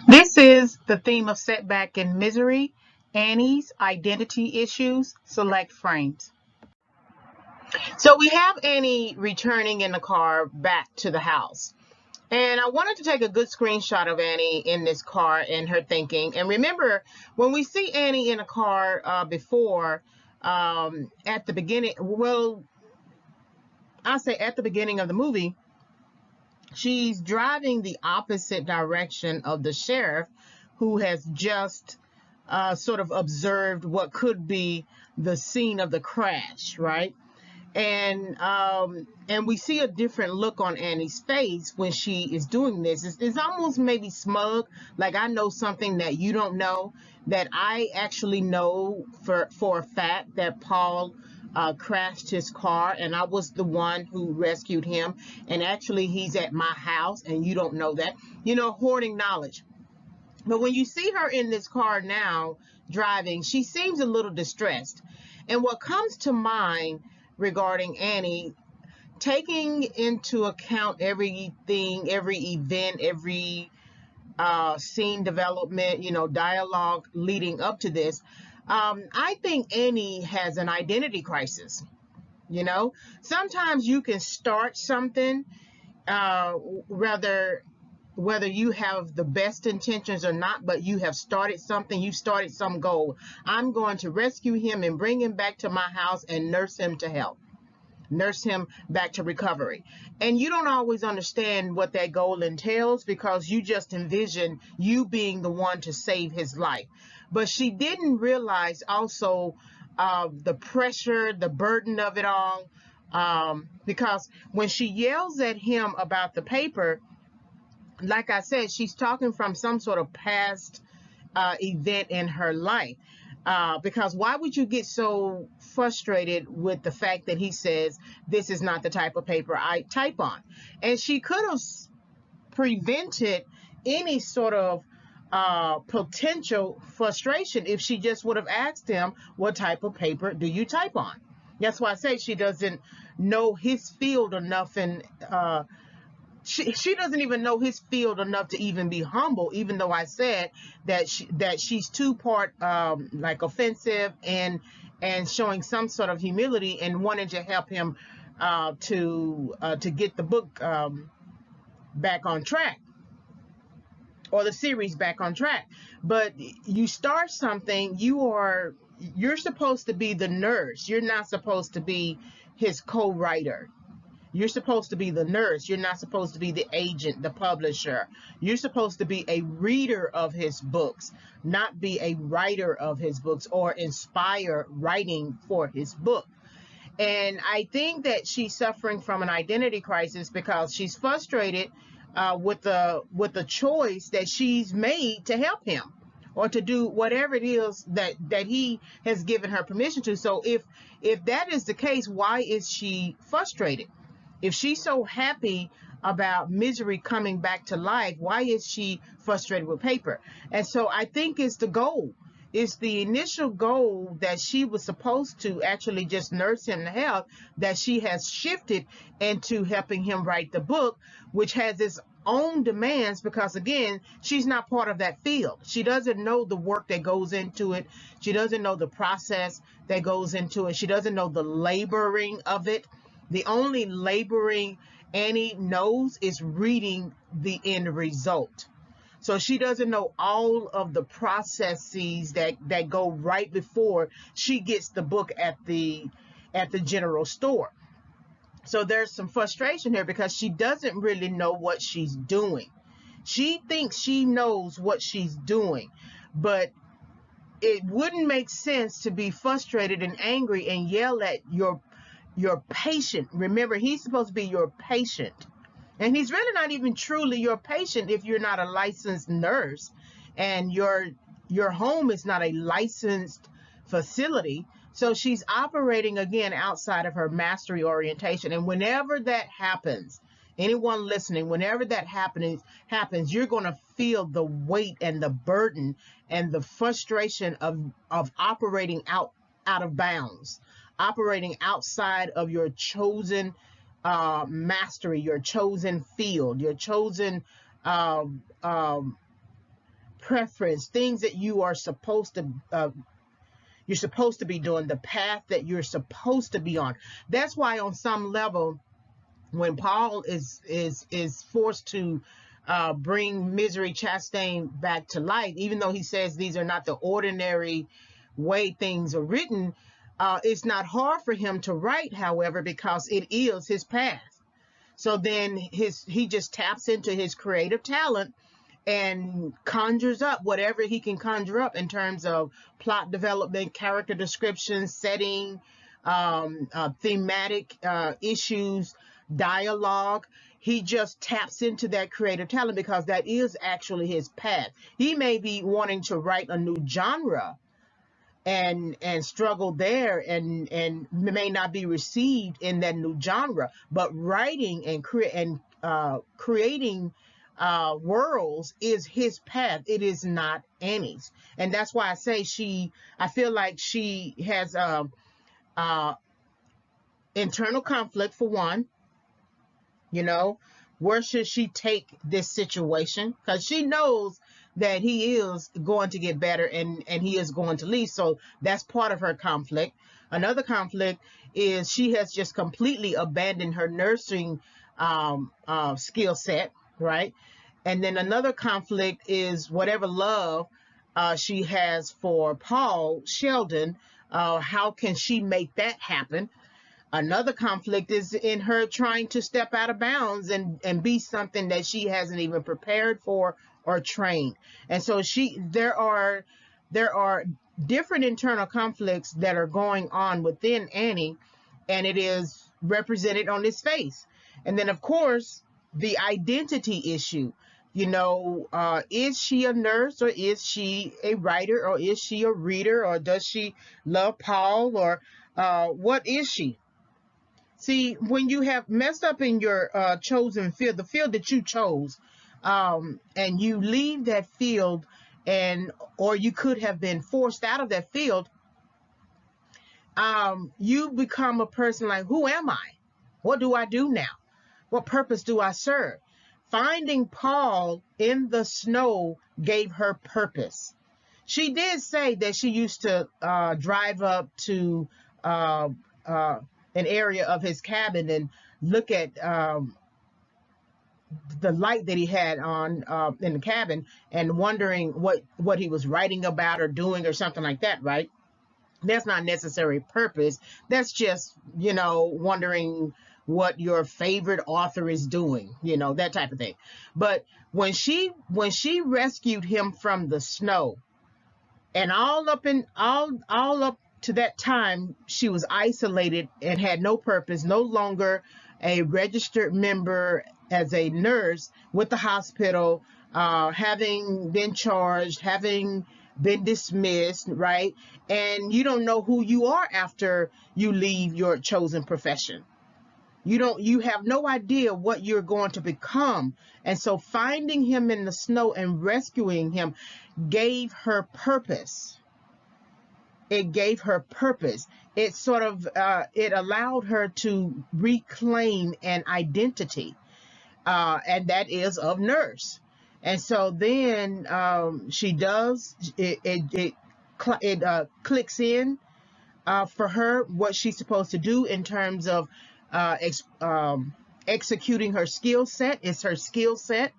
This is the theme of setback and misery, Annie's identity issues, select frames. So we have Annie returning in the car back to the house. And I wanted to take a good screenshot of Annie in this car and her thinking. And remember, when we see Annie in a car before, at the beginning, well, I'll say at the beginning of the movie, she's driving the opposite direction of the sheriff who has just sort of observed what could be the scene of the crash, right? And we see a different look on Annie's face when she is doing this. It's almost maybe smug, like I know something that you don't know, that I actually know for a fact that Paul crashed his car and I was the one who rescued him, and actually he's at my house and you don't know that. Hoarding knowledge. But when you see her in this car now driving, she seems a little distressed. And what comes to mind regarding Annie, taking into account everything, every event, every scene development, dialogue leading up to this, I think Annie has an identity crisis. Sometimes you can start something, uh, rather whether you have the best intentions or not, but you have started something, you started some goal. I'm going to rescue him and bring him back to my house and nurse him to health, nurse him back to recovery. And you don't always understand what that goal entails because you just envision you being the one to save his life. But she didn't realize also the pressure, the burden of it all. Because when she yells at him about the paper, like I said, she's talking from some sort of past event in her life. Because why would you get so frustrated with the fact that he says this is not the type of paper I type on? And she could have prevented any sort of potential frustration if she just would have asked him, what type of paper do you type on? That's why I say she doesn't know his field enough, and she doesn't even know his field enough to even be humble, even though I said that she's two part like offensive and showing some sort of humility and wanting to help him to get the book back on track, or the series back on track. But you start something, you're supposed to be the nurse, you're not supposed to be his co-writer. You're supposed to be the nurse. You're not supposed to be the agent, the publisher. You're supposed to be a reader of his books, not be a writer of his books or inspire writing for his book. And I think that she's suffering from an identity crisis because she's frustrated with the choice that she's made to help him or to do whatever it is that he has given her permission to. So if that is the case, why is she frustrated? If she's so happy about misery coming back to life, why is she frustrated with paper? And so I think it's the goal. It's the initial goal that she was supposed to actually just nurse him to health, that she has shifted into helping him write the book, which has its own demands because, again, she's not part of that field. She doesn't know the work that goes into it. She doesn't know the process that goes into it. She doesn't know the laboring of it. The only laboring Annie knows is reading the end result. So she doesn't know all of the processes that go right before she gets the book at the general store. So there's some frustration here because she doesn't really know what she's doing. She thinks she knows what she's doing, but it wouldn't make sense to be frustrated and angry and yell at your patient. Remember, he's supposed to be your patient. And he's really not even truly your patient if you're not a licensed nurse and your home is not a licensed facility. So she's operating again outside of her mastery orientation. And whenever that happens, anyone listening, whenever that happens, you're going to feel the weight and the burden and the frustration of operating out of bounds, operating outside of your chosen mastery, your chosen field, your chosen um, um, preference, things that you are supposed to you're supposed to be doing, the path that you're supposed to be on. That's why on some level, when Paul is forced to bring Misery Chastain back to life, even though he says these are not the ordinary way things are written, it's not hard for him to write, however, because it is his path. So then he just taps into his creative talent and conjures up whatever he can conjure up in terms of plot development, character description, setting, thematic issues, dialogue. He just taps into that creative talent because that is actually his path. He may be wanting to write a new genre and struggle there and may not be received in that new genre, but writing and creating worlds is his path. It is not Annie's. And that's why I say I feel like she has internal conflict, for one. Where should she take this situation? Because she knows that he is going to get better and he is going to leave. So that's part of her conflict. Another conflict is she has just completely abandoned her nursing skill set, right? And then another conflict is whatever love she has for Paul Sheldon. How can she make that happen? Another conflict is in her trying to step out of bounds and be something that she hasn't even prepared for or trained. And so there are different internal conflicts that are going on within Annie, and it is represented on his face. And then, of course, the identity issue. Is she a nurse, or is she a writer, or is she a reader, or does she love Paul, or what is she? See, when you have messed up in your chosen field, the field that you chose, and you leave that field, or you could have been forced out of that field, you become a person like, who am I? What do I do now? What purpose do I serve? Finding Paul in the snow gave her purpose. She did say that she used to drive up to an area of his cabin and look at the light that he had on in the cabin and wondering what he was writing about or doing or something like that, right? That's not necessary purpose. That's just, wondering what your favorite author is doing, that type of thing. But when she rescued him from the snow, and all up to that time, she was isolated and had no purpose, no longer a registered member as a nurse with the hospital, having been charged, having been dismissed, right? And you don't know who you are after you leave your chosen profession. You have no idea what you're going to become. And so finding him in the snow and rescuing him gave her purpose. It gave her purpose. It sort of, it allowed her to reclaim an identity, and that is of nurse. And so then she does, it clicks in for her what she's supposed to do in terms of executing her skill set. It's her skill set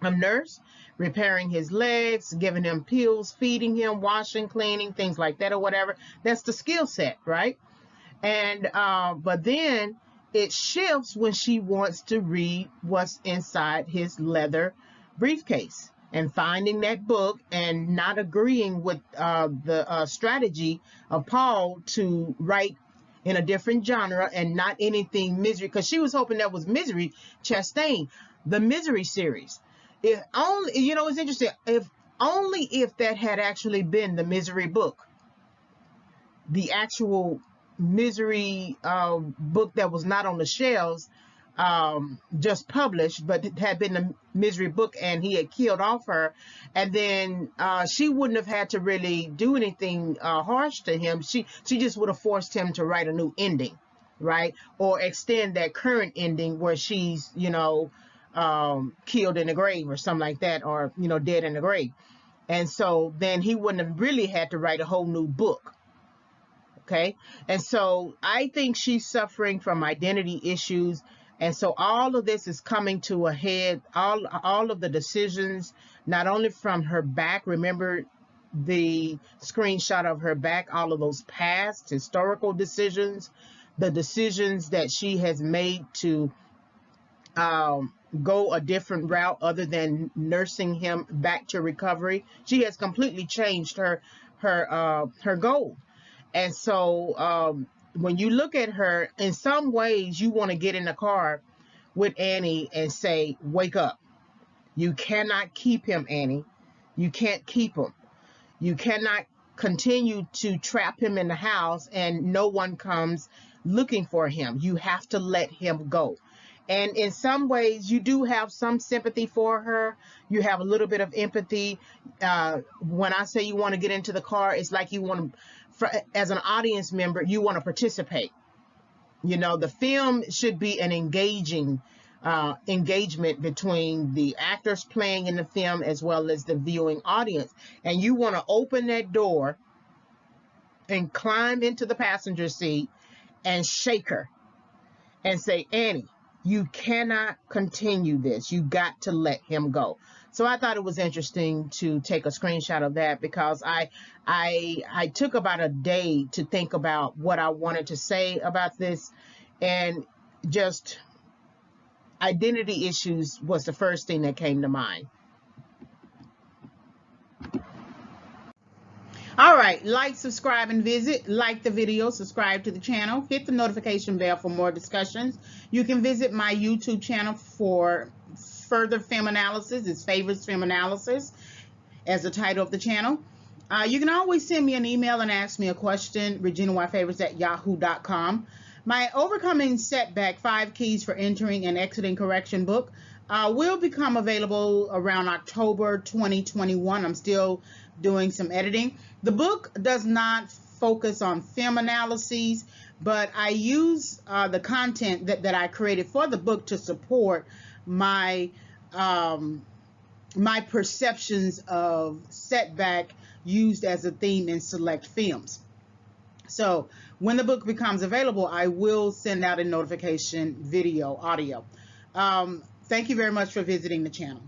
of nurse, repairing his legs, giving him pills, feeding him, washing, cleaning, things like that or whatever. That's the skill set, right? And but then it shifts when she wants to read what's inside his leather briefcase and finding that book and not agreeing with the strategy of Paul to write in a different genre and not anything Misery, because she was hoping that was Misery Chastain, the Misery series. If only, it's interesting, if that had actually been the Misery book, the actual Misery book that was not on the shelves, just published, but it had been the Misery book, and he had killed off her, and then she wouldn't have had to really do anything harsh to him. She just would have forced him to write a new ending, right? Or extend that current ending where she's, killed in the grave or something like that, or, you know, dead in the grave. And so then he wouldn't have really had to write a whole new book. Okay. And so I think she's suffering from identity issues. And so all of this is coming to a head, all of the decisions, not only from her back, remember the screenshot of her back, all of those past historical decisions, the decisions that she has made to go a different route other than nursing him back to recovery. She has completely changed her goal. And so when you look at her, in some ways, you want to get in the car with Annie and say, wake up. You cannot keep him, Annie. You can't keep him. You cannot continue to trap him in the house and no one comes looking for him. You have to let him go. And in some ways, you do have some sympathy for her. You have a little bit of empathy. When I say you want to get into the car, it's like you want to, as an audience member, you want to participate. You know, the film should be an engaging engagement between the actors playing in the film as well as the viewing audience. And you want to open that door and climb into the passenger seat and shake her and say, Annie, you cannot continue this. You got to let him go. So I thought it was interesting to take a screenshot of that, because I took about a day to think about what I wanted to say about this, and just identity issues was the first thing that came to mind. All right, like, subscribe, and visit. Like the video, subscribe to the channel, hit the notification bell for more discussions. You can visit my YouTube channel for further film analysis. It's Favorites Film Analysis as the title of the channel. You can always send me an email and ask me a question, reginayfavorites@yahoo.com. My Overcoming Setback, 5 Keys for Entering and Exiting Correction book will become available around October 2021. I'm still doing some editing. The book does not focus on film analyses, but I use the content that I created for the book to support my my perceptions of setback used as a theme in select films. So when the book becomes available, I will send out a notification video, audio. Thank you very much for visiting the channel.